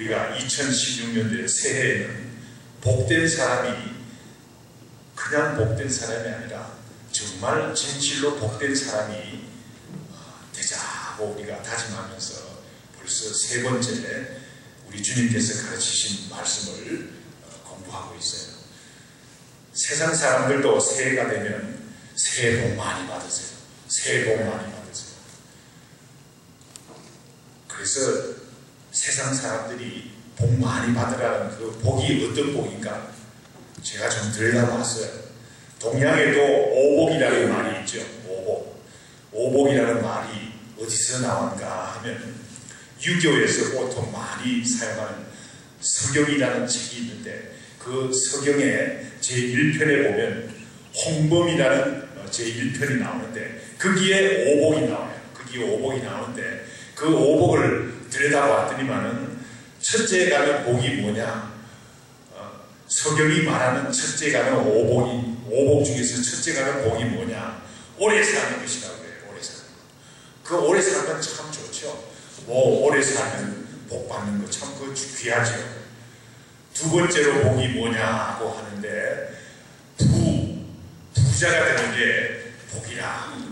우리가 2016년도의 새해에는 복된 사람이 그냥 복된 사람이 아니라 정말 진실로 복된 사람이 되자고 우리가 다짐하면서 벌써 세 번째 우리 주님께서 가르치신 말씀을 공부하고 있어요. 세상 사람들도 새해가 되면 새해 복 많이 받으세요. 새해 복 많이 받으세요. 그래서 세상 사람들이 복 많이 받으라는 그 복이 어떤 복인가 제가 좀 들여다봤어요. 동양에도 오복이라는 말이 있죠. 오복. 오복이라는 말이 어디서 나왔는가 하면 유교에서 보통 많이 사용하는 서경이라는 책이 있는데 그 서경의 제1편에 보면 홍범이라는 제1편이 나오는데 거기에 오복이 나와요. 거기에 오복이 나오는데 그 오복을 들여다봤더니만은 첫째 가는 복이 뭐냐? 서경이 말하는 첫째 가는 오복 중에서 첫째 가는 복이 뭐냐? 오래 사는 것이라고 해요. 오래 사는 거. 그 오래 사는 참 좋죠. 뭐 오래 살면 복 받는 거 참 그 귀하죠. 두 번째로 복이 뭐냐고 하는데 부자가 되는 게 복이라 그래요.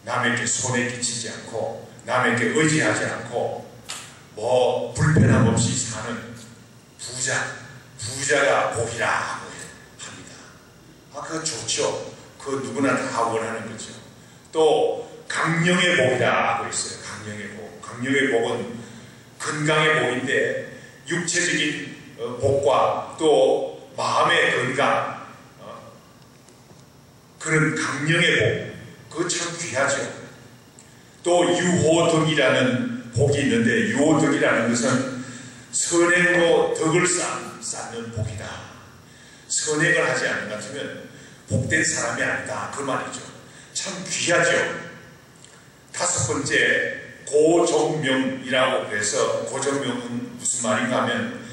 남에게 손에 끼치지 않고 남에게 의지하지 않고 뭐 불편함 없이 사는 부자가 복이라고 합니다. 그거 좋죠. 그거 누구나 다 원하는 거죠. 또 강령의 복이라고 있어요. 강령의 복. 강령의 복은 건강의 복인데 육체적인 복과 또 마음의 건강 그런 강령의 복 그거 참 귀하죠. 또 유호덕이라는 복이 있는데 유호덕이라는 것은 선행으로 덕을 쌓는 복이다. 선행을 하지 않는 것 같으면 복된 사람이 아니다. 그 말이죠. 참 귀하죠. 다섯 번째 고종명이라고 해서 고종명은 무슨 말인가 하면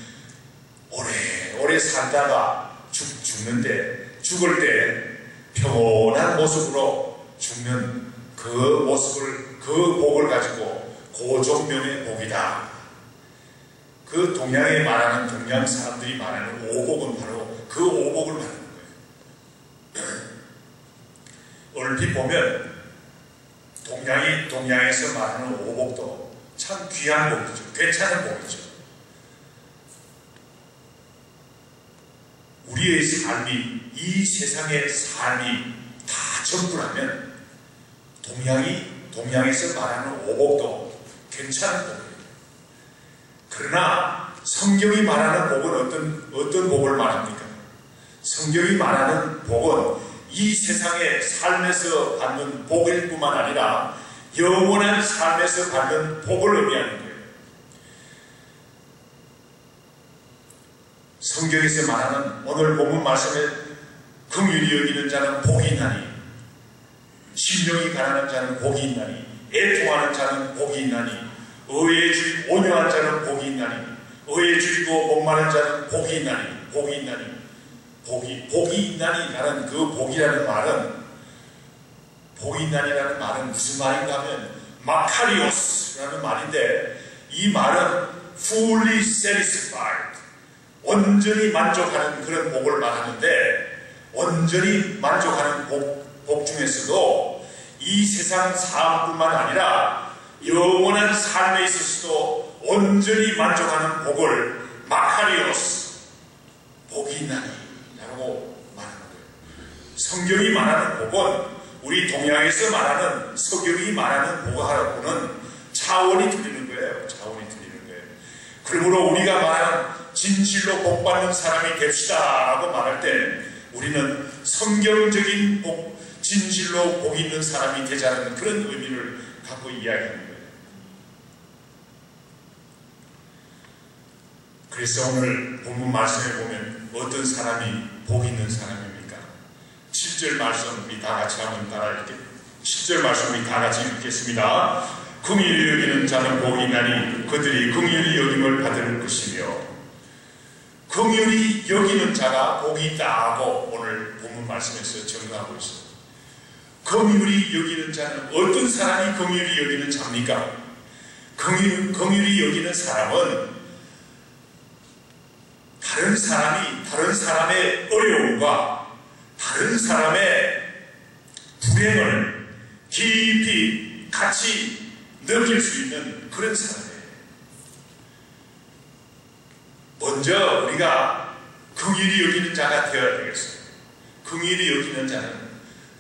오래 살다가 죽는데 죽을 때 평온한 모습으로 죽는 그 모습을 그 복을 가지고 고종명의 복이다. 그 동양에 말하는 동양 사람들이 말하는 오복은 바로 그 오복을 말하는 거예요. 얼핏 보면 동양에서 말하는 오복도 참 귀한 복이죠. 괜찮은 복이죠. 우리의 삶이 이 세상의 삶이 다 전부라면 동양에서 말하는 오복도 괜찮은 복이에요. 그러나 성경이 말하는 복은 어떤 복을 말합니까? 성경이 말하는 복은 이 세상의 삶에서 받는 복일 뿐만 아니라 영원한 삶에서 받는 복을 의미하는 거예요. 성경에서 말하는 오늘 본문 말씀에 긍휼히 여기는 자는 복이 있나니 심령이 가난한 자는 복이 있나니 애통하는 자는 복이 있나니 의에 줄이고 온유한 자는 복이 있나니 의에 줄이고 목마른 자는 복이 있나니 복이 있나니라는 그 복이라는 말은 복이 있나니라는 말은 무슨 말인가 하면 마카리오스라는 말인데 이 말은 fully satisfied 온전히 만족하는 그런 복을 말하는데 온전히 만족하는 복 중에서도 이 세상 삶뿐만 아니라 영원한 삶에 있어서도 온전히 만족하는 복을 마카리오스 복이 있나니 라고 말하는 거예요. 성경이 말하는 복은 우리 동양에서 말하는 서경이 말하는 복하고는 차원이 틀리는 거예요. 차원이 틀리는 거예요. 그러므로 우리가 말하는 진실로 복받는 사람이 됩시다 라고 말할 때 우리는 성경적인 복, 진실로 복 있는 사람이 되자는 그런 의미를 갖고 이야기하는 거예요. 그래서 오늘 본문 말씀에 보면 어떤 사람이 복 있는 사람입니까? 7절 말씀 우리 다 같이 한번 따라 읽게 10절 말씀 우리 다 같이 읽겠습니다. 긍휼히 여기는 자는 복이 있나니 그들이 긍휼히 여김을 받을 것이며 긍휼히 여기는 자가 복이 있다고 오늘 본문 말씀에서 정의하고 있습니다. 긍휼히 여기는 자는 어떤 사람이 긍휼히 여기는 자입니까? 긍휼히 여기는 사람은 다른 사람의 어려움과 다른 사람의 불행을 깊이 같이 느낄 수 있는 그런 사람이에요. 먼저 우리가 긍휼히 여기는 자가 되어야 되겠어요. 긍휼히 여기는 자는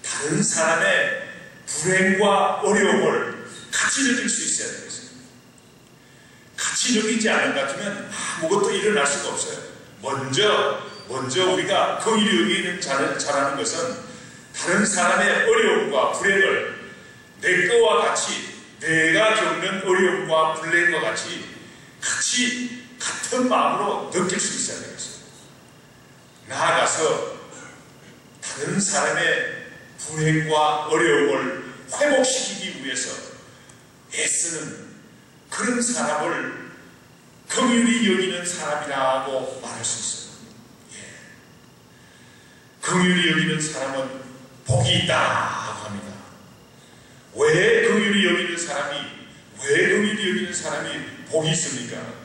다른 사람의 불행과 어려움을 같이 느낄 수 있어야 되겠어요. 같이 느끼지 않은 것 같으면 아무것도 일어날 수가 없어요. 먼저 우리가 긍휼히 여기는 자라는 것은 다른 사람의 어려움과 불행을 내 거와 같이, 내가 겪는 어려움과 불행과 같이 같은 마음으로 느낄 수 있어야 되겠어요. 나아가서 다른 사람의 불행과 어려움을 회복시키기 위해서 애쓰는 그런 사람을 긍휼히 여기는 사람이라고 말할 수 있어요. 긍휼히 여기는 사람은 복이 있다고 합니다. 왜 긍휼히 여기는 사람이 복이 있습니까?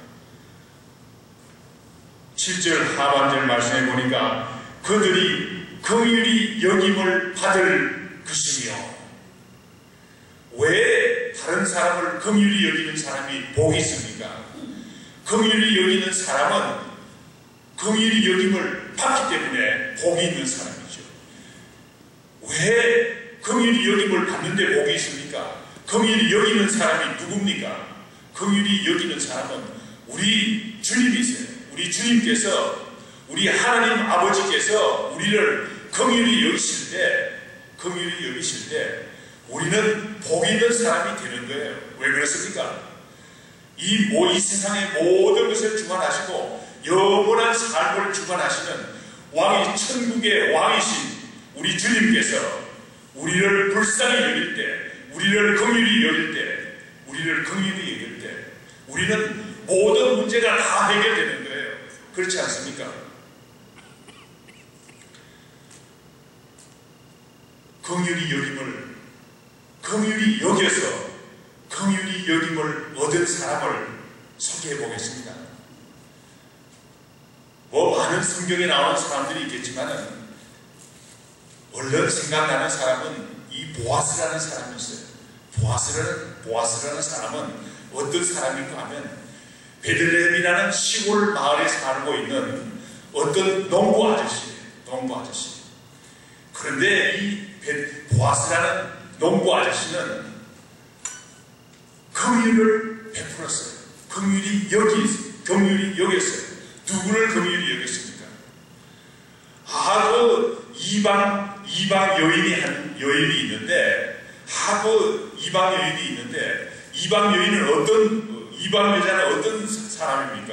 7절 하반절 말씀해 보니까 그들이 긍휼히 여김을 받을 것이며, 왜 다른 사람을 긍휼히 여기는 사람이 복이 있습니까? 긍휼히 여기는 사람은 긍휼히 여김을 받기 때문에 복이 있는 사람이죠. 왜 긍휼히 여김을 받는데 복이 있습니까? 긍휼히 여기는 사람이 누굽니까? 긍휼히 여기는 사람은 우리 주님이세요. 우리 주님께서, 우리 하나님 아버지께서 우리를 긍휼히 여기실 때 우리는 복 있는 사람이 되는 거예요. 왜 그렇습니까? 이 세상의 모든 것을 주관하시고 영원한 삶을 주관하시는 천국의 왕이신 우리 주님께서 우리를 불쌍히 여길 때, 우리를 긍휼히 여길 때 우리는 모든 문제가 다 해결되는 거예요. 그렇지 않습니까? 긍휼히 여겨서 긍휼히 여김을 얻은 사람을 소개해 보겠습니다. 많은 성경에 나오는 사람들이 있겠지만 얼른 생각나는 사람은 이 보아스라는 사람이었어요. 보아스라는 사람은 어떤 사람인가 하면 베들레헴이라는 시골 마을에 살고 있는 어떤 농부 아저씨. 그런데 이 보아스라는 농부 아저씨는 긍휼을 베풀었어요. 긍휼히 여겼어요. 누구를 긍휼히 여겼습니까? 이방 여인이 있는데, 이방 여자는 어떤 사람입니까?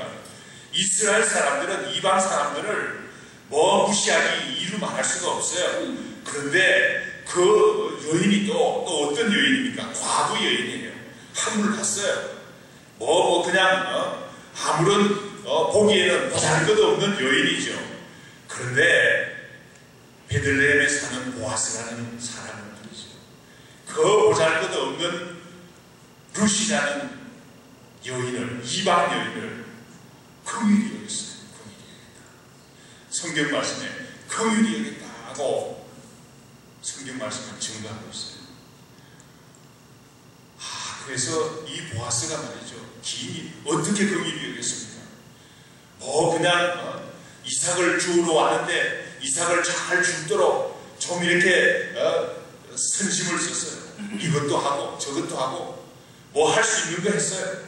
이스라엘 사람들은 이방 사람들을 무시하기 이루 말할 수가 없어요. 그런데 그 여인이 또 어떤 여인입니까? 과부 여인이에요. 한물 갔어요. 그냥 아무런 보기에는 보잘것없는 여인이죠. 그런데 베들레헴에 사는 보아스라는 사람을 부르죠. 그 보잘것없는 룻이라는 이방 여인을 긍휼히 여겼어요. 성경 말씀에 긍휼히 여겼다고 성경 말씀을 증거하고 있어요. 그래서 이 보아스가 말이죠. 어떻게 긍휼히 여겼습니까? 그냥 이삭을 주우러 왔는데 이삭을 잘 줍도록 좀 이렇게 선심을 썼어요. 이것도 하고 저것도 하고 할 수 있는 거 했어요.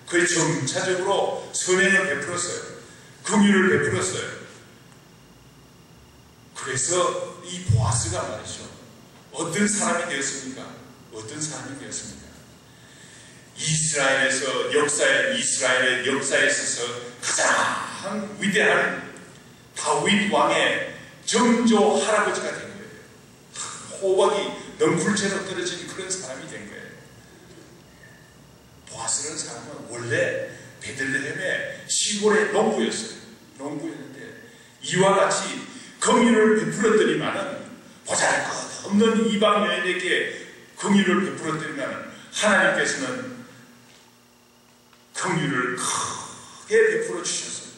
그에 점차적으로 선행을 베풀었어요. 긍휼을 베풀었어요. 그래서 이 보아스가 말이죠. 어떤 사람이 되었습니까? 이스라엘의 역사에 있어서 가장 위대한 다윗 왕의 정조 할아버지가 된 거예요. 호박이 넝쿨처럼 떨어진 그런 사람이 된 거예요. 보아스라는 사람은 원래 베들레헴의 시골의 농부였는데 이와 같이 긍휼을 베풀었더니만은 보잘것없는 이방 여인에게 긍휼을 베풀었더니만은 하나님께서는 긍휼을 크게 베풀어 주셨어요.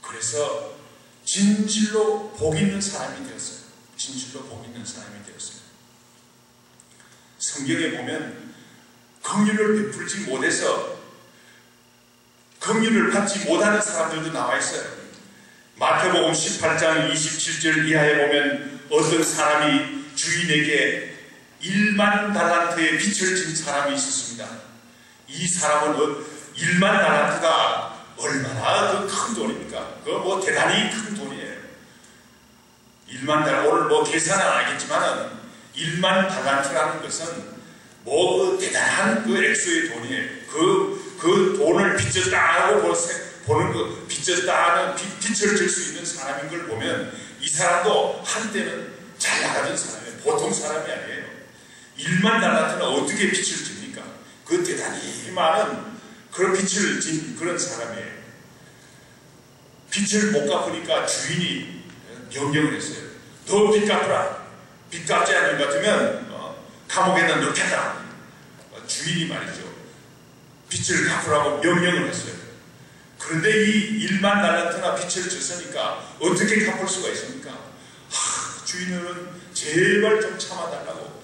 그래서 진실로 복 있는 사람이 되었어요. 진실로 복 있는 사람이 되었어요. 성경에 보면 긍휼을 베풀지 못해서 긍휼을 받지 못하는 사람들도 나와 있어요. 마태복음 18장 27절 이하에 보면 어떤 사람이 주인에게 1만 달란트의 빚을 진 사람이 있었습니다. 이 사람은 1만 달란트가 얼마나 큰 돈입니까? 그거 뭐 대단히 큰 돈이에요. 1만 달란트, 오늘 뭐 계산은 안 하겠지만은 1만 달란트라는 것은 뭐 대단한 그 액수의 돈이에요. 그 돈을 빚졌다 하고 보는 그 빚졌다 하는 빚을 질 수 있는 사람인 걸 보면 이 사람도 한때는 잘 나가던 사람이에요. 보통 사람이 아니에요. 1만 달란트는 어떻게 빚을 집니까? 그 대단히 많은 그런 빚을 진 그런 사람이에요. 빚을 못 갚으니까 주인이 명령을 했어요. 너 빚 갚으라. 빚 갚지 않는 것 같으면 감옥에다 넣겠다. 주인이 말이죠. 빚을 갚으라고 명령을 했어요. 그런데 이 1만 달란트나 빚을 졌으니까 어떻게 갚을 수가 있습니까? 주인은 제발 좀 참아달라고.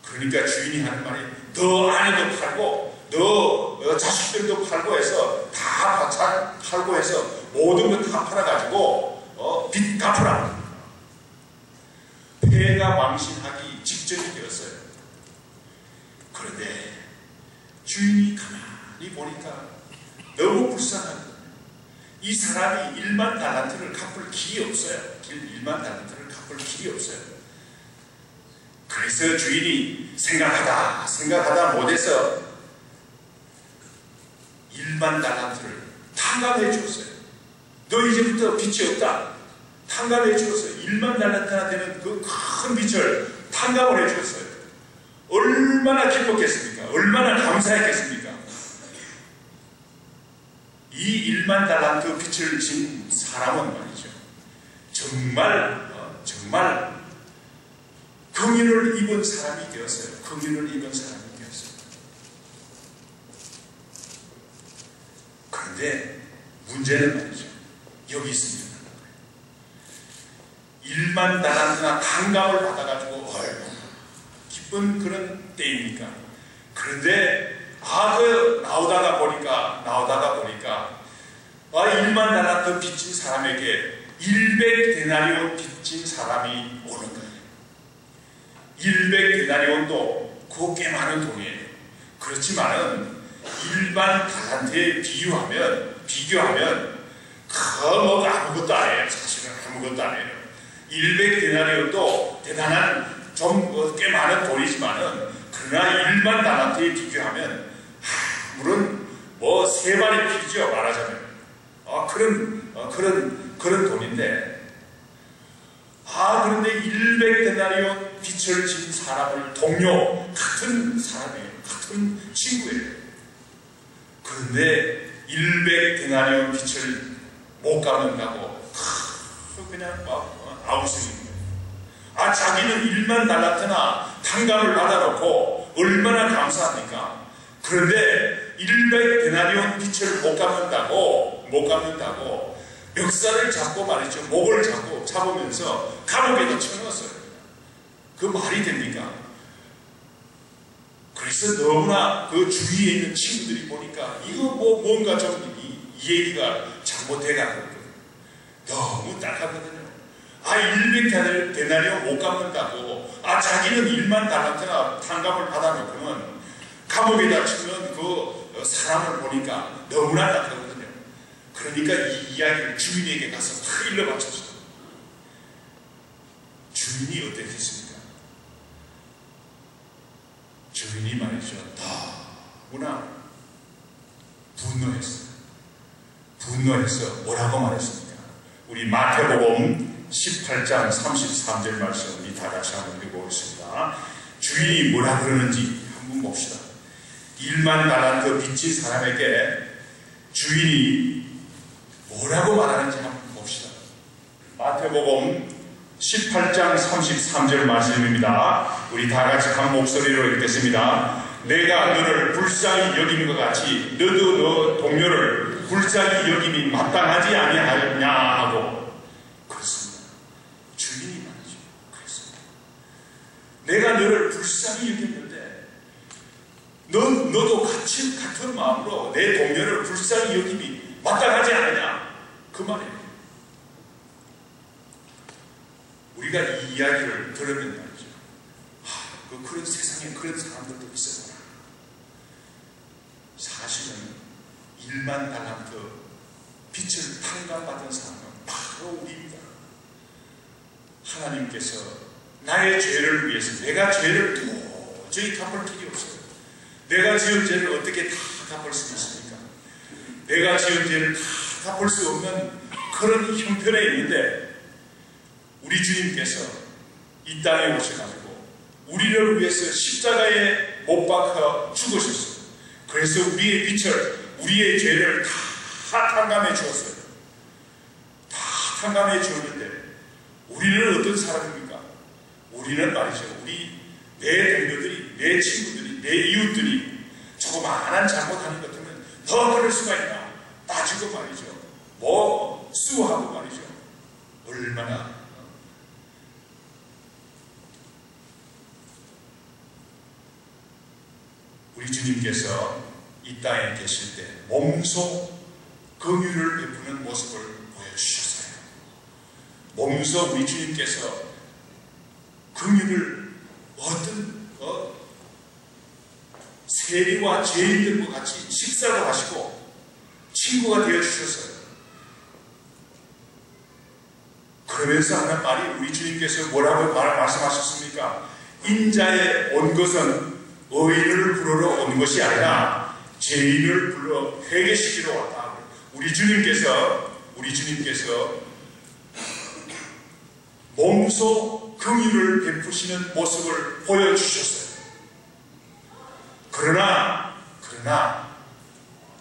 그러니까 주인이 하는 말이 너 아내도 팔고 너 자식들도 팔고 해서 다 팔고 해서 모든 것 다 팔아가지고 빚 갚으라. 폐가 망신하기 직전이 되었어요. 그런데 주인이 가만히 보니까 너무 불쌍한 거예요. 이 사람이 1만 달란트를 갚을 길이 없어요. 1만 달란트를 갚을 길이 없어요. 그래서 주인이 생각하다 못해서 1만 달란트를 탕감해 주었어요. 너 이제부터 빚이 없다. 탕감해 주었어요. 1만 달란트나 되는 그 큰 빚을 탕감을 해 주었어요. 얼마나 기뻤겠습니까? 얼마나 감사했겠습니까? 이 1만 달란트 빚을 진 사람은 말이죠. 정말 긍휼을 입은 사람이 되었어요. 긍휼을 입은 사람이 되었어요. 그런데 문제는 말이죠. 여기 있습니다. 1만 달란트나 탕감을 받아가지고 기쁜 그런 때입니까? 그런데 나오다가 보니까 1만 달란트 빚진 사람에게 100데나리온 빚진 사람이 오는 거예요. 100데나리온도 그 꽤 많은 돈이에요. 그렇지만은 일반 달란트에 비교하면 뭐 아무것도 아니에요. 사실은 아무것도 아니에요. 100데나리온도 대단한 좀 꽤 많은 돈이지만은 그러나 1만 달란트에 비교하면 물론 뭐 세 발의 피죠, 말하자면. 그런 돈인데 그런데 100데나리온 빚을 진 사람을 같은 사람이에요. 같은 친구예요. 그런데 100데나리온 빚을 못 갚는다고 그냥 아우성입니다. 자기는 1만 달란트나 탕감을 받아놓고 얼마나 감사합니까? 그런데 100데나리온 빚을 못 갚는다고 멱살을 잡고 말이죠. 목을 잡으면서 감옥에다 쳐넣었어요. 그 말이 됩니까? 그래서 너무나 그 주위에 있는 친구들이 보니까 이거 뭔가 좀 이 얘기가 잘못돼가고 너무 딱하거든요. 100데나리온 못 갚는다고 자기는 1만 달란트나 탕감을 받아놓고는 감옥에다 치는 그 사람을 보니까 너무나 딱하거든요. 그러니까 이 이야기를 주인에게 가서 다 일러바쳤어요. 주인이 어땠겠습니까? 주인이 말이죠. 너무나 분노해서 뭐라고 말했습니까? 우리 마태복음 18장 33절 말씀 우리 다 같이 한번 읽어보겠습니다. 주인이 뭐라 그러는지 한번 봅시다. 1만 달란트 빚진 사람에게 주인이 뭐라고 말하는지 한번 봅시다. 마태복음 18장 33절 말씀입니다. 우리 다 같이 한 목소리로 읽겠습니다. 내가 너를 불쌍히 여기는 것 같이 너도 너 동료를 불쌍히 여김이 마땅하지 아니하냐 하고 그렇습니다. 주인이 말이죠. 그랬습니다. 내가 너를 불쌍히 여겼는데 너도 같은 마음으로 내 동료를 불쌍히 여김이 마땅하지 않느냐 그 말이에요. 우리가 이 이야기를 들으면 말이죠. 그런 세상에 그런 사람들도 있었구나. 사실은 1만 달란트 빛을 탕감받은 사람은 바로 우리입니다. 하나님께서 나의 죄를 위해서 내가 죄를 도저히 갚을 길이 없어요. 내가 지은 죄를 어떻게 다 갚을 수 있습니까? 내가 지은 죄를 다 갚을 수 없는 그런 형편에 있는데 우리 주님께서 이 땅에 오셔가지고 우리를 위해서 십자가에 못 박혀 죽으셨어요. 그래서 우리의 빛을, 우리의 죄를 다 탕감해 주었어요. 다 탕감해 주었는데 우리는 어떤 사람입니까? 우리는 말이죠. 내 동료들이, 내 친구들이, 내 이웃들이 조그마한 잘못하는 것 같으면 더 그럴 수가 있나? 따지고 말이죠. 수하고 말이죠. 얼마나 우리 주님께서 이 땅에 계실 때 몸소 긍휼을 베푸는 모습을 보여주셨어요. 몸소 우리 주님께서 긍휼을 어떤 세리와 죄인들과 같이 식사도 하시고 친구가 되어주셨어요. 그러면서 하는 말이 우리 주님께서 뭐라고 말씀하셨습니까? 인자에 온 것은 의인을 부르러 온 것이 아니라 죄인을 불러 회개시키러 왔다. 우리 주님께서 몸소 긍휼을 베푸시는 모습을 보여주셨어요. 그러나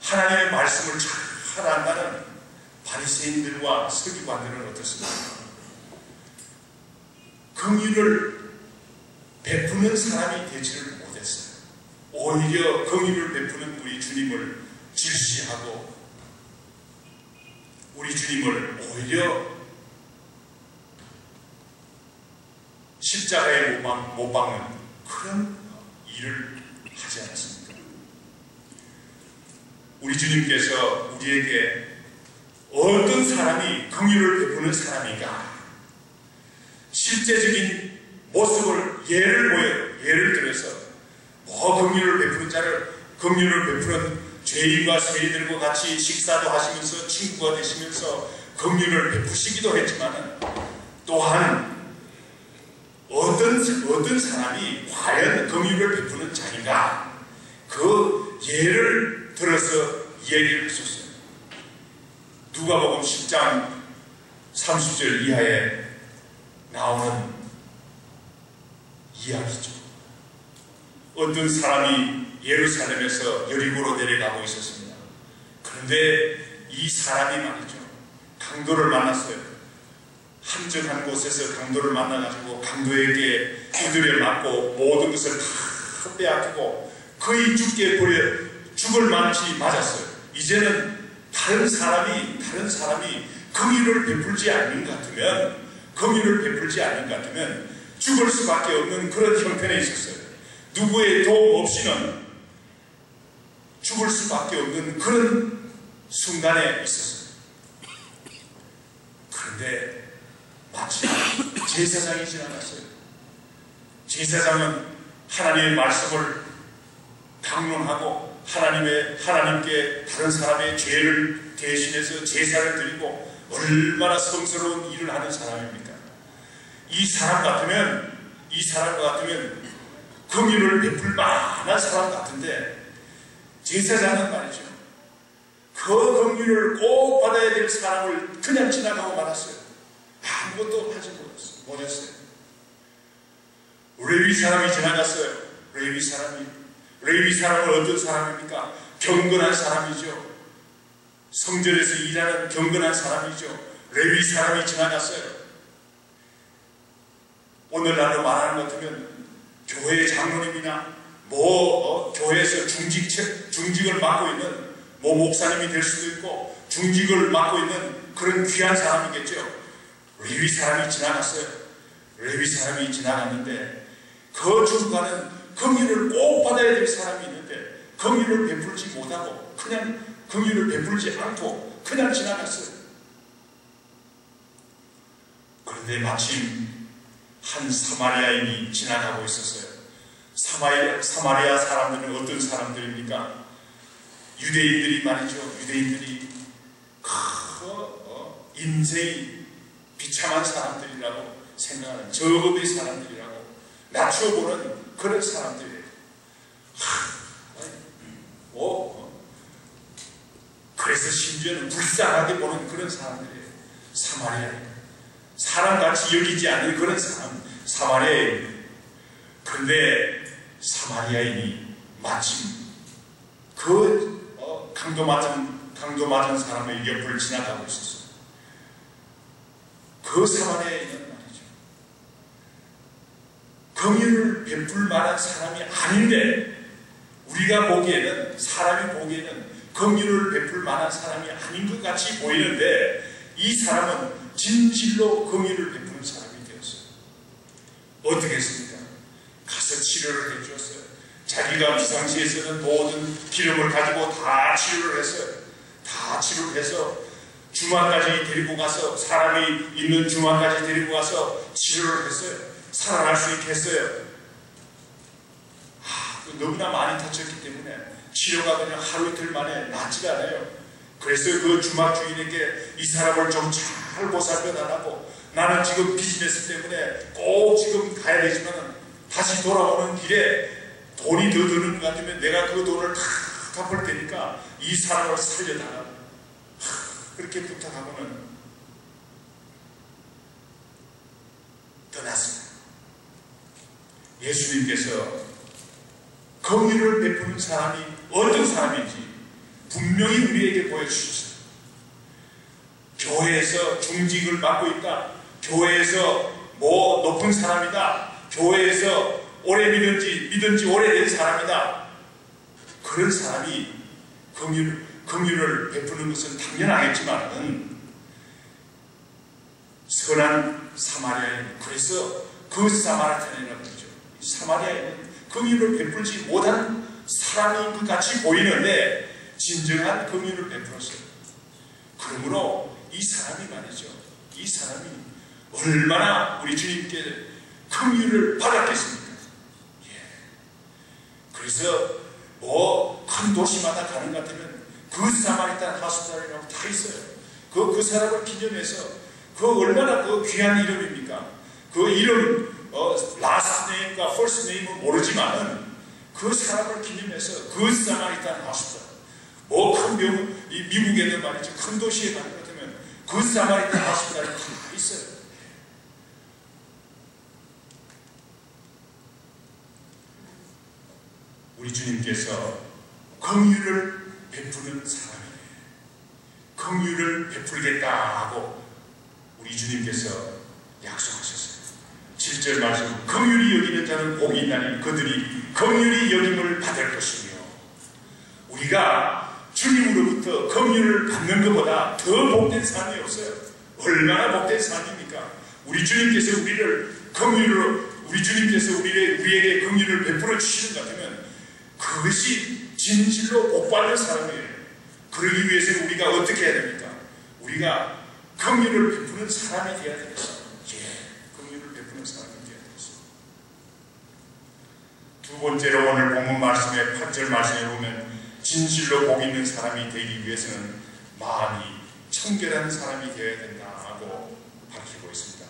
하나님의 말씀을 잘 안다는 바리새인들과 서기관들은 어떻습니까? 긍휼을 베푸는 사람이 되지를 못했어요. 오히려 긍휼을 베푸는 우리 주님을 질시하고 우리 주님을 오히려 십자가에 못 박는 그런 일을 하지 않았습니까? 우리 주님께서 우리에게 어떤 사람이 긍휼을 베푸는 사람인가? 실제적인 모습을 예를 들어서 긍휼을 베푸는 자를 긍휼을 베푸는 죄인과 세리들과 같이 식사도 하시면서 친구가 되시면서 긍휼을 베푸시기도 했지만 또한 어떤 사람이 과연 긍휼을 베푸는 자인가? 그 예를 들어서 얘기를 하셨어요. 누가복음 10장 30절 이하에 나오는 이야기죠. 어떤 사람이 예루살렘에서 여리고로 내려가고 있었습니다. 그런데 이 사람이 말이죠. 강도를 만났어요. 한적한 곳에서 강도를 만나가지고 강도에게 두드려 맞고 모든 것을 다 빼앗기고 거의 죽을 만치 맞았어요. 이제는 다른 사람이 긍휼을 베풀지 않는 것 같으면 죽을 수밖에 없는 그런 형편에 있었어요. 누구의 도움 없이는 죽을 수밖에 없는 그런 순간에 있었어요. 그런데 마치 제사장이 지나갔어요. 제사장은 하나님의 말씀을 강론하고 하나님께 다른 사람의 죄를 대신해서 제사를 드리고 얼마나 성스러운 일을 하는 사람입니까? 이 사람 같으면 긍휼을 베풀 만한 사람 같은데 제사장은 말이죠. 그 긍휼을 꼭 받아야 될 사람을 그냥 지나가고 말았어요. 아무것도 하지 못했어요. 레위 사람이 지나갔어요. 레위 사람은 어떤 사람입니까? 경건한 사람이죠. 성전에서 일하는 경건한 사람이죠. 레위 사람이 지나갔어요. 오늘날로 말하는 것 같으면 교회 장로님이나 교회에서 중직을 맡고 있는 목사님이 될 수도 있고 중직을 맡고 있는 그런 귀한 사람이겠죠. 레위 사람이 지나갔어요. 레위 사람이 지나갔는데 그 중간은 긍휼을 꼭 받아야 될 사람이 있는데 긍휼을 베풀지 못하고 그냥 긍휼을 베풀지 않고 그냥 지나갔어요. 그런데 마침 한 사마리아인이 지나가고 있었어요. 사마리아 사람들은 어떤 사람들입니까? 유대인들이 말이죠. 유대인들이 인생이 비참한 사람들이라고 생각하는 저급의 사람들이라고 낮춰보는 그런 사람들이에요. 그래서 심지어는 불쌍하게 보는 그런 사람들이에요. 사마리아인. 사람같이 여기지 않는 그런 사람, 사마리아인. 그런데 사마리아인이 마침 그 강도 맞은 사람의 옆을 지나가고 있었어요. 그 사마리아인은 말이죠. 긍휼을 베풀 만한 사람이 아닌데 우리가 보기에는 사람이 보기에는 긍휼을 베풀 만한 사람이 아닌 것 같이 보이는데 이 사람은 진실로 긍휼을 베푸는 사람이 되었어요. 어떻게 했습니까? 가서 치료를 해주었어요. 자기가 비상시에서는 모든 기름을 가지고 다 치료를 했어요. 다 치료를 해서 주마까지 데리고 가서 사람이 있는 주마까지 데리고 가서 치료를 했어요. 살아날 수 있게 했어요. 너무나 많이 다쳤기 때문에 치료가 그냥 하루 이틀 만에 낫지 않아요. 그래서 그 주막 주인에게 이 사람을 좀 잘 보살펴 달라고, 나는 지금 비즈니스 때문에 꼭 지금 가야 되지만 다시 돌아오는 길에 돈이 더 드는 것 같으면 내가 그 돈을 다 갚을 테니까 이 사람을 살려달라. 그렇게 부탁하고는 떠났습니다. 예수님께서 긍휼을 베푸는 사람이 어떤 사람인지 분명히 우리에게 보여주셨어요. 교회에서 중직을 맡고 있다, 교회에서 높은 사람이다, 교회에서 오래 믿은지 오래된 사람이다, 그런 사람이 긍휼을 베푸는 것은 당연하겠지만 선한 사마리아인, 그래서 그 사마리아인이라고 그러죠. 사마리아인은 긍휼을 베풀지 못한 사람인 것 같이 보이는데 진정한 긍휼을 베풀었어요. 그러므로 이 사람이 말이죠, 이 사람이 얼마나 우리 주님께 긍휼을 받았겠습니까? 그래서 큰 도시마다 가는 것 같으면 그 사마리탄 하수살이라고 다 있어요. 그 사람을 기념해서 얼마나 귀한 이름입니까? 그 이름 라스트 네임과 퍼스트 네임은 모르지만은 그 사람을 기념해서 그 사마리탄 하수살, 큰 병, 이 미국에는 말이죠, 큰 도시에 가는 것 같으면 그 사마리탄 하수살이 다 있어요. 우리 주님께서 긍휼을 베푸는 사람이에요. 긍휼을 베풀겠다 하고 우리 주님께서 약속하셨어요. 7절 말씀, 긍휼히 여기는 자는 복이 있나니 그들이 긍휼히 여김을 받을 것이며. 우리가 주님으로부터 긍휼을 받는 것보다 더 복된 삶이 없어요. 얼마나 복된 삶입니까? 우리 주님께서 우리에게 긍휼을 베풀어 주시는 것 같으면 그것이 진실로 복받는 사람이에요. 그러기 위해서는 우리가 어떻게 해야 됩니까? 우리가 긍휼을 베푸는 사람이 되어야 되겠어요. 긍휼을 베푸는 사람이 되어야 되겠어요. 두 번째로 오늘 본문 말씀의 8절 말씀에 보면 진실로 복 있는 사람이 되기 위해서는 마음이 청결한 사람이 되어야 된다고 밝히고 있습니다.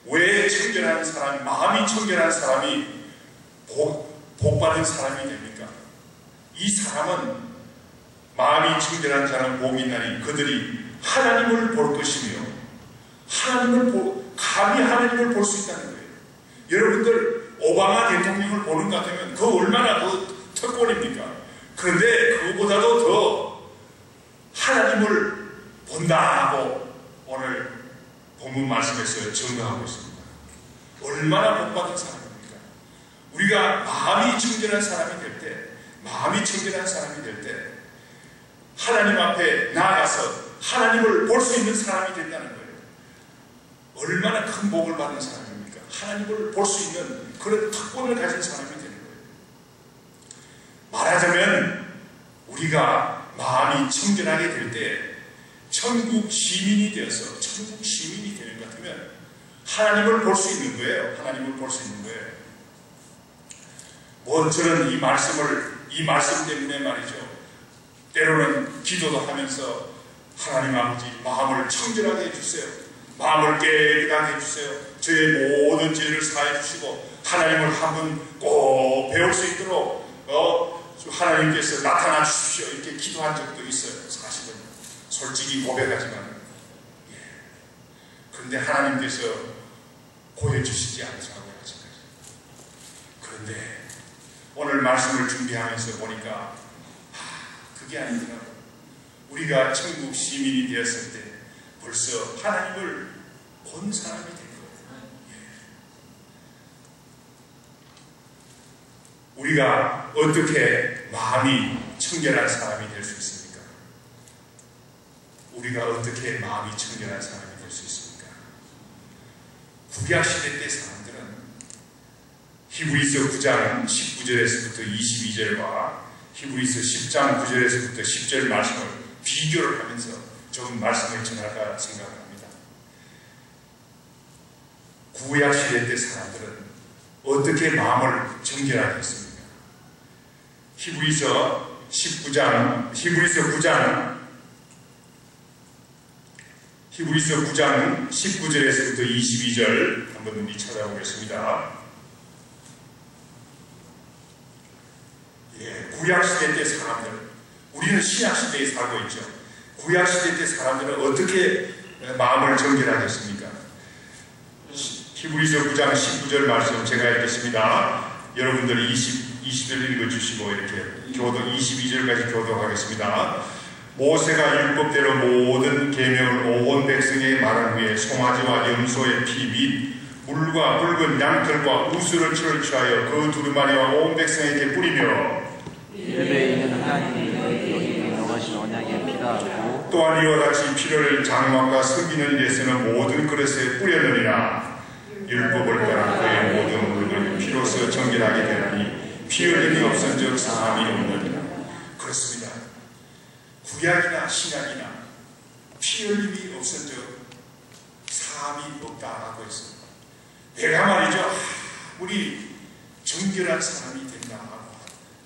왜 청결한 사람, 마음이 청결한 사람이 복받은 사람이 됩니까? 이 사람은, 마음이 청결한 자는 복이 있나니 그들이 하나님을 볼 것이며, 감히 하나님을 볼 수 있다는 거예요. 여러분들 오바마 대통령을 보는 것 같으면 그 얼마나 특권입니까? 그런데 그보다도 더 하나님을 본다 하고 오늘 본문 말씀에서 증거하고 있습니다. 청결한 사람이 될 때, 마음이 청결한 사람이 될 때 하나님 앞에 나아가서 하나님을 볼 수 있는 사람이 된다는 거예요. 얼마나 큰 복을 받는 사람입니까? 하나님을 볼 수 있는 그런 특권을 가진 사람이 되는 거예요. 말하자면 우리가 마음이 청결하게 될 때 천국 시민이 되어서 천국 시민이 되는 것 같으면 하나님을 볼 수 있는 거예요. 하나님을 볼 수 있는 거예요. 뭐 저는 이 말씀 때문에 말이죠. 때로는 기도도 하면서 하나님 아버지 마음을 청결하게 해주세요. 마음을 깨끗하게 해주세요. 저의 모든 죄를 사해 주시고 하나님을 한 번 꼭 배울 수 있도록 하나님께서 나타나 주십시오. 이렇게 기도한 적도 있어요. 사실은 솔직히 고백하지만 그런데 하나님께서 보여주시지 않더라고요. 아직까지. 그런데 오늘 말씀을 준비하면서 보니까 그게 아니더라고요. 우리가 천국 시민이 되었을 때 벌써 하나님을 본 사람이 된 거예요. 우리가 어떻게 마음이 청결한 사람이 될 수 있습니까? 우리가 어떻게 마음이 청결한 사람이 될 수 있습니까? 구약시대 때 사람들은 히브리서 9장 19절에서부터 22절과 히브리서 10장 9절에서부터 10절 말씀을 비교를 하면서 좀 말씀을 전할까 생각합니다. 구약시대 때 사람들은 어떻게 마음을 청결하게 했습니까? 히브리서 9장 19절에서부터 22절 한번 우리 찾아보겠습니다. 구약시대 때 사람들, 우리는 신약시대에 살고 있죠. 구약시대 때 사람들은 어떻게 마음을 정결하게 했습니까? 히브리서 9장 19절 말씀 제가 읽겠습니다. 여러분들이 20절 읽어주시고 이렇게 22절까지 교독하겠습니다. 모세가 율법대로 모든 계명을 온 백성에게 말한 후에 송아지와 염소의 피 및 물과 붉은 양털과 우스를 취하여 그 두루마리와 온 백성에게 뿌리며 예배에 있는 하나님의 영원하신 언약의 피가 하고 또한 이와 같이 피를 장막과 섬기는 일에서는 모든 그릇에 뿌렸느니라. 율법을 따라 그의 모든 물을 피로써 정결하게 되나니 피 흘림이 없은즉 사함이 없느니라. 그렇습니다. 구약이나 신약이나 피 흘림이 없은즉 사함이 없다라고 했습니다. 내가 말이죠, 우리 정결한 사람이 된다 하고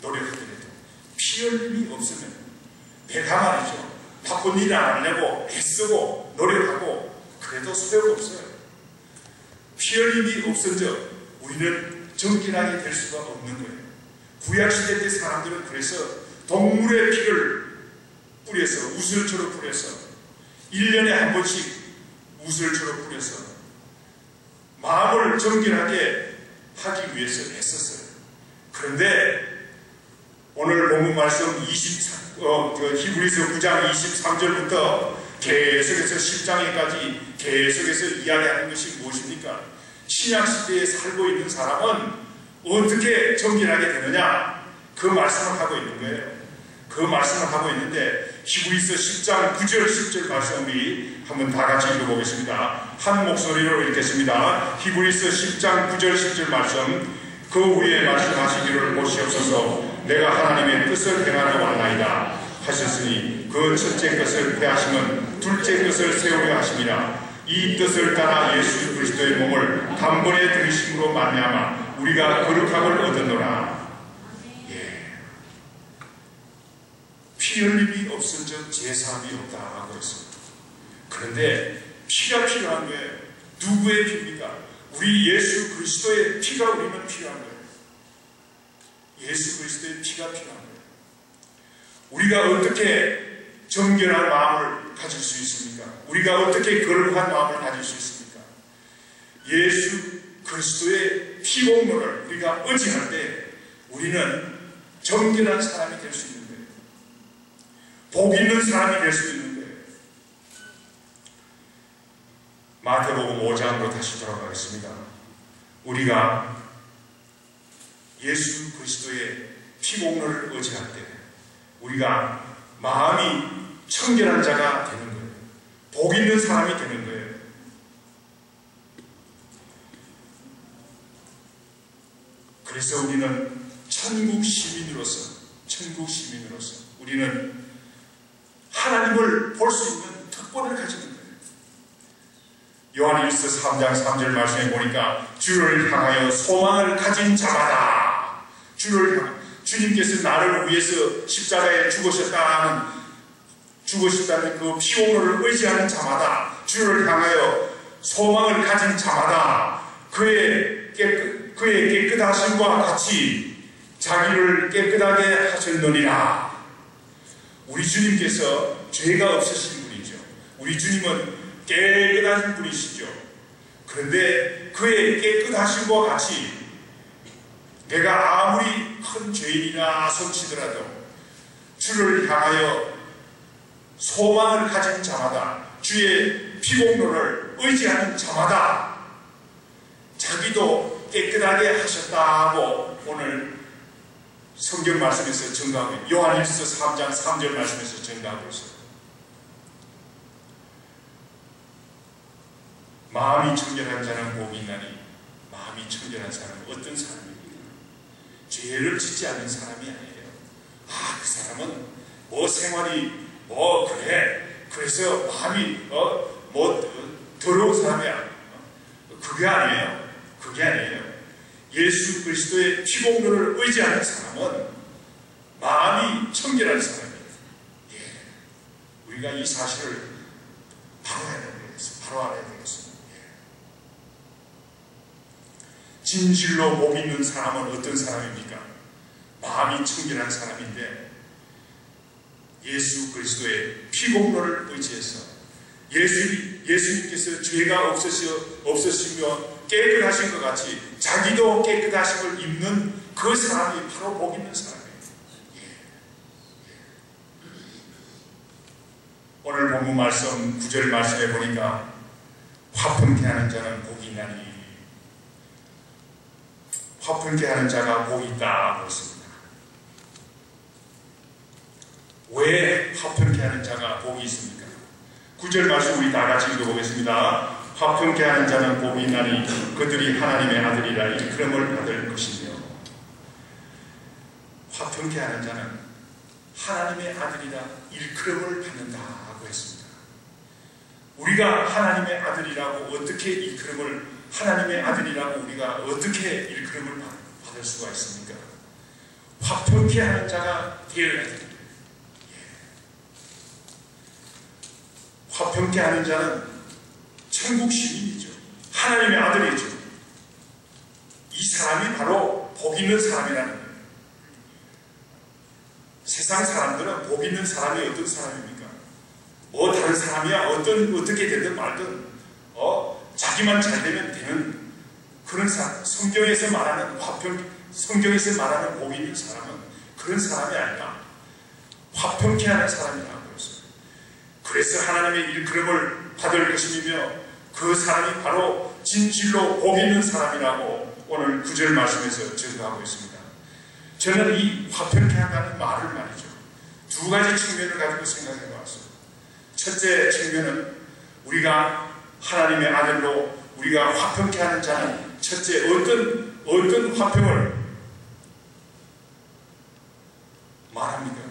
노력하더라도 피 흘림이 없으면 내가 말이죠, 바쁜 일 안 하려고 애쓰고 노력하고 그래도 소용없어요. 피 흘림이 없은즉 우리는 정결하게 될 수가 없는 거예요. 구약시대 때 사람들은 그래서 동물의 피를 뿌려서 우슬초로 뿌려서 1년에 한 번씩 우슬초로 뿌려서 마음을 정결하게 하기 위해서 애썼어요. 그런데 오늘 본문 말씀 히브리서 9장 23절부터 계속해서 10장에까지 계속해서 이야기하는 것이 무엇입니까? 신약시대에 살고 있는 사람은 어떻게 정결하게 되느냐? 그 말씀을 하고 있는 거예요. 그 말씀을 하고 있는데 히브리서 10장 9절 10절 말씀 우리 한번 다 같이 읽어보겠습니다. 한 목소리로 읽겠습니다. 히브리서 10장 9절 10절 말씀. 그 후에 말씀하시기를 보시옵소서. 내가 하나님의 뜻을 행하러 왔나이다 하셨으니 그 첫째 것을 폐하심은 둘째 것을 세우려 하심이라. 이 뜻을 따라 예수 그리스도의 몸을 단번에 들이심으로 말미암아 우리가 거룩함을 얻었노라. 피 흘림이 없은즉 제사함이 없다라고 했습니다. 그런데 피가 필요한 거예요. 누구의 피입니까? 우리 예수 그리스도의 피가 우리는 필요한 거예요. 예수 그리스도의 피가 필요한 거예요. 우리가 어떻게 정결한 마음을 가질 수 있습니까? 우리가 어떻게 거룩한 마음을 가질 수 있습니까? 예수 그리스도의 피 공로를 우리가 의지할 때 우리는 정결한 사람이 될 수 있는 거예요. 복 있는 사람이 될 수 있는 거예요. 마태복음 5장으로 다시 돌아가겠습니다. 우리가 예수 그리스도의 피복로를 의지할 때 우리가 마음이 청결한 자가 되는 거예요. 복 있는 사람이 되는 거예요. 그래서 우리는 천국 시민으로서 우리는 하나님을 볼 수 있는 특권을 가지는 거예요. 요한일서 3장 3절 말씀에 보니까 주를 향하여 소망을 가진 자마다, 주님께서 나를 위해서 십자가에 죽으셨다는 그 피오노를 의지하는 자마다, 주를 향하여 소망을 가진 자마다 그의 깨끗하심과 같이 자기를 깨끗하게 하셨느니라. 우리 주님께서 죄가 없으신 분이죠. 우리 주님은 깨끗하신 분이시죠. 그런데 그의 깨끗하심과 같이 내가 아무리 큰 죄인이나 성치더라도 주를 향하여 소망을 가진 자마다, 주의 피복로를 의지하는 자마다 자기도 깨끗하게 하셨다고 오늘 성경 말씀에서 증거하고 있어요. 요한일서 3장 3절 말씀에서 증거하고 있어요. 마음이 청결한 자는 복이 있나니, 마음이 청결한 사람은 어떤 사람입니까? 죄를 짓지 않는 사람이 아니에요. 그 사람은 생활이 그래, 그래서 마음이 더러운 사람이야. 그게 아니에요. 예수 그리스도의 피복로를 의지하는 사람은 마음이 청결한 사람이에요. 우리가 이 사실을 바로 알아야 되겠습니다. 진실로 복 있는 사람은 어떤 사람입니까? 마음이 청결한 사람인데 예수 그리스도의 피복로를 의지해서 예수님께서 죄가 없으시며 깨끗하신 것 같이 자기도 깨끗하심을 입는 그 사람이 바로 복 있는 사람이에요. 오늘 본문 말씀 9절 말씀에 보니까 화평케 하는 자는 복이 있나니, 화평케 하는 자가 복이 있다고 했습니다. 왜 화평케 하는 자가 복이 있습니까? 9절 말씀 우리 다 같이 읽어보겠습니다. 화평케 하는 자는 복이 있나니 그들이 하나님의 아들이라 일컬음을 받을 것이며. 화평케 하는 자는 하나님의 아들이라 일컬음을 받는다고 했습니다. 우리가 하나님의 아들이라고 어떻게 일컬음을, 하나님의 아들이라고 우리가 어떻게 일컬음을 받을 수가 있습니까? 화평케 하는 자가 되어야 됩니다. 화평케 하는 자는 천국 시민이죠. 하나님의 아들이죠. 이 사람이 바로 복 있는 사람이라는 거예요. 세상 사람들은 복 있는 사람이 어떤 사람입니까? 다른 사람이야 어떻게 되든 말든 자기만 잘 되면 되는 그런 사람. 성경에서 말하는 성경에서 말하는 복 있는 사람은 그런 사람이 아니라 화평케 하는 사람이라고 했어요. 그래서 하나님의 일컬음을 받을 것이며 그 사람이 바로 진실로 복 있는 사람이라고 오늘 9절 말씀에서 증거하고 있습니다. 저는 이 화평케 한다는 말을 말이죠, 두 가지 측면을 가지고 생각해 봤어요. 첫째 측면은 우리가 하나님의 아들로 우리가 화평케 하는 자는 첫째 어떤 화평을 말합니까?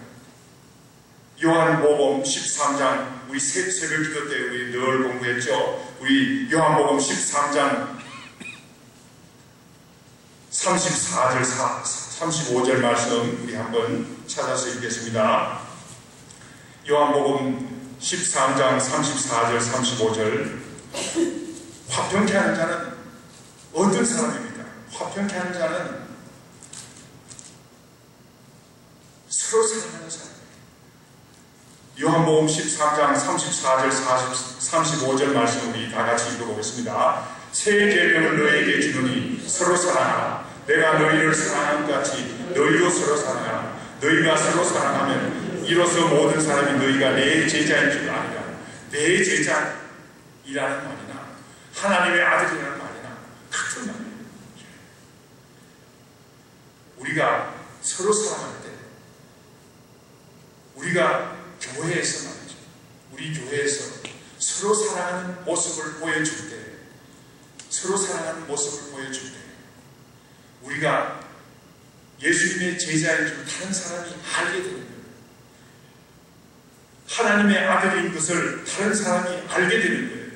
요한복음 13장, 우리 새벽 기도 때 우리 늘 공부했죠. 우리 요한복음 13장 34절 35절 말씀 우리 한번 찾아서 읽겠습니다. 요한복음 13장 34절 35절. 화평케 하는 자는 어떤 사람입니까? 화평케 하는 자는 서로 사랑하는 사람. 요한복음 13장 34절 35절 말씀 우리 다 같이 읽어보겠습니다. 새 계명을 너희에게 주노니 서로 사랑하라. 내가 너희를 사랑한 것 같이 너희도 서로 사랑하라. 너희가 서로 사랑하면 이로써 모든 사람이 너희가 내 제자인 줄 아니라. 내 제자이라는 말이나 하나님의 아들이라는 말이나 같은 말이에요. 우리가 서로 사랑할 때, 우리가 교회에서 말이죠, 우리 교회에서 서로 사랑하는 모습을 보여줄 때, 서로 사랑하는 모습을 보여줄 때, 우리가 예수님의 제자인 줄 다른 사람이 알게 되는 거예요. 하나님의 아들인 것을 다른 사람이 알게 되는 거예요.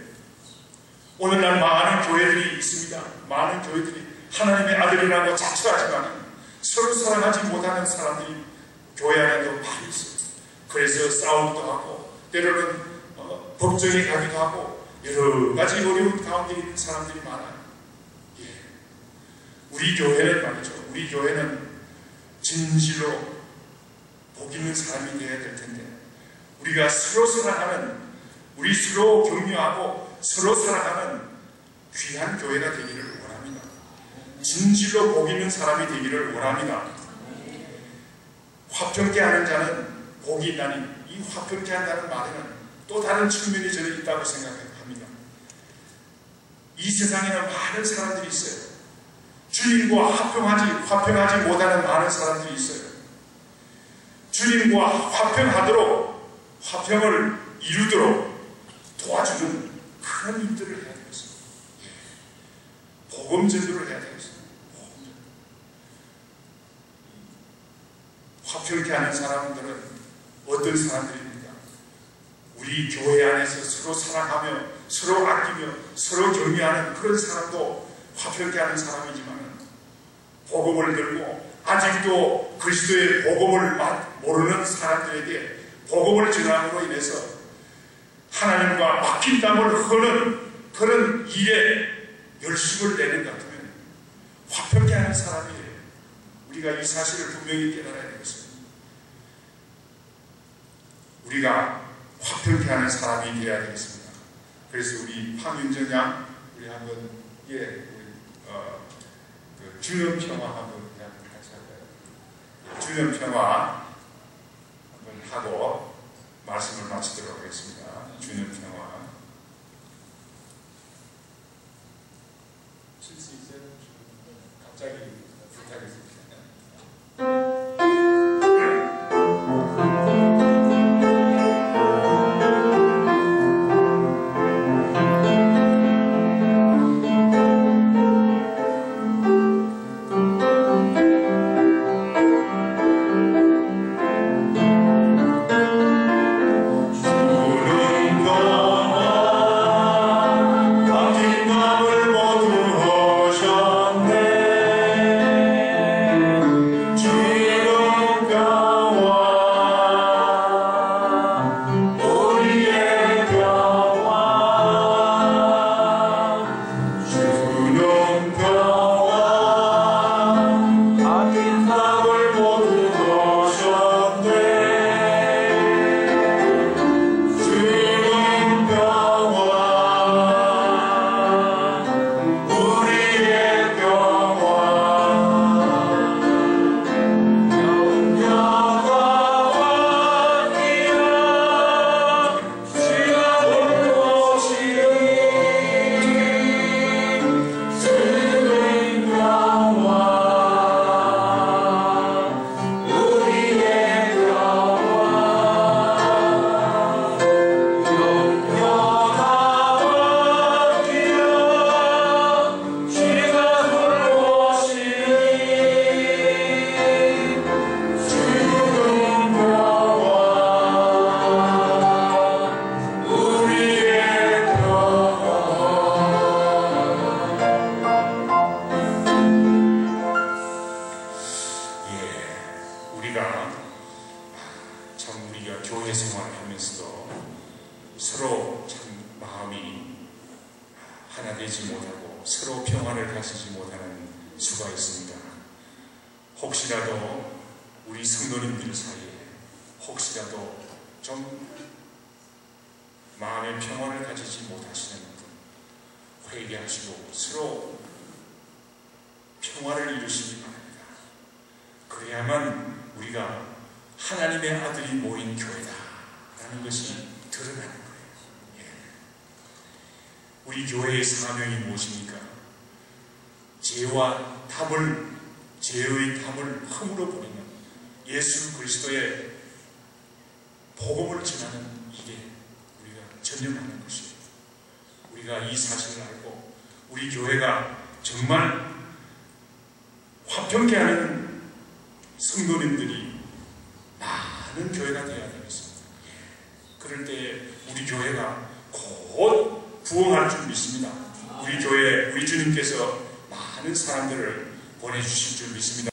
오늘날 많은 교회들이 있습니다. 많은 교회들이 하나님의 아들이라고 자처하지만 서로 사랑하지 못하는 사람들이 교회 안에도 많이 있어요. 그래서 싸우기도 하고 때로는 법정에 가기도 하고 여러 가지 어려운 가운데 있는 사람들이 많아요. 예. 우리 교회는 말이죠, 우리 교회는 진실로 복 있는 사람이 되어야 될 텐데, 우리가 서로 사랑하는, 우리 서로 격려하고 서로 사랑하는 귀한 교회가 되기를 원합니다. 진실로 복 있는 사람이 되기를 원합니다. 화평케 하는 자는 복이 있나니, 이 화평케 한다는 말에는 또 다른 측면이 저는 있다고 생각합니다. 이 세상에는 많은 사람들이 있어요. 주님과 화평하지 못하는 많은 사람들이 있어요. 주님과 화평하도록, 화평을 이루도록 도와주는 그런 일들을 해야 되겠습니다. 복음 전도를 해야 되겠습니다. 화평케 하는 사람들은 어떤 사람들입니까? 우리 교회 안에서 서로 사랑하며 서로 아끼며 서로 격려하는 그런 사람도 화평케 하는 사람이지만, 복음을 들고 아직도 그리스도의 복음을 모르는 사람들에게 복음을 전함으로 인해서 하나님과 막힌 땀을 흐르는 그런 일에 열심을 내는 것 같으면 화평케 하는 사람이에요. 우리가 이 사실을 분명히 깨달아야 되겠습니다. 우리가 화평케 하는 사람이 되어야 되겠습니다. 그래서 우리 황윤정 양, 우리 한번 주년 평화 한번 같이 할까요? 주년 평화 한번 하고 말씀을 마치도록 하겠습니다. 주년 평화. 칠 수 있어요? 갑자기 부탁했습니다. 혹시라도 우리 성도님들 사이에 혹시라도 좀 마음의 평화를 가지지 못하시는 분 회개하시고 서로 평화를 이루시기 바랍니다. 그래야만 우리가 하나님의 아들이 모인 교회다라는 것이 드러나는 거예요. 예. 우리 교회의 사명이 무엇입니까? 죄와 탐을 죄의 담을 흠으로 보내는 예수 그리스도의 복음을 전하는 일에 우리가 전념하는 것이에요. 우리가 이 사실을 알고 우리 교회가 정말 화평케 하는 성도님들이 많은 교회가 되어야 되겠습니다. 그럴 때 우리 교회가 곧 부흥할 줄 믿습니다. 우리 교회, 우리 주님께서 많은 사람들을 보내주실 줄 믿습니다.